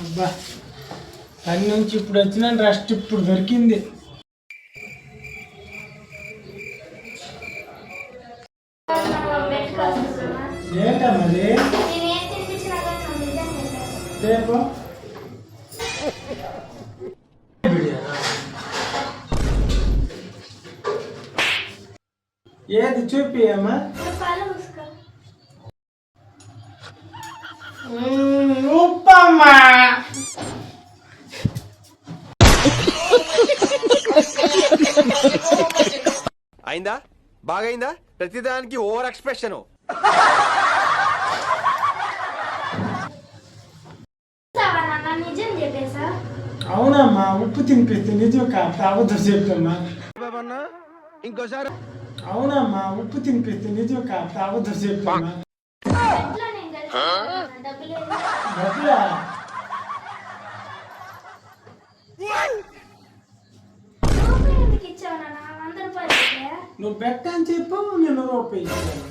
అబ్బా పని నుంచి ఇప్పుడు వచ్చిన రెస్ట్ ఇప్పుడు దొరికింది. ఏంటా మరి రేపు ఏది చూపియమ్మా. ఉప్పమ్మా అయిందా? బాగైందా? ప్రతిదానికి ఓవర్ ఎక్స్ప్రెషన్. అవునమ్మా, ఉప్పు తినిపిస్తే నిజం కాదు, అబద్ధం చెప్తున్నా. ఇంకోసారి అవునమ్మా, ఉప్పు తినిపిస్తే నిజం కాదు, అబద్ధం చెప్తున్నా. డబ్బులా? నువ్వు బెక్క అని చెప్పు, నేను రూపాయి ఇచ్చాను.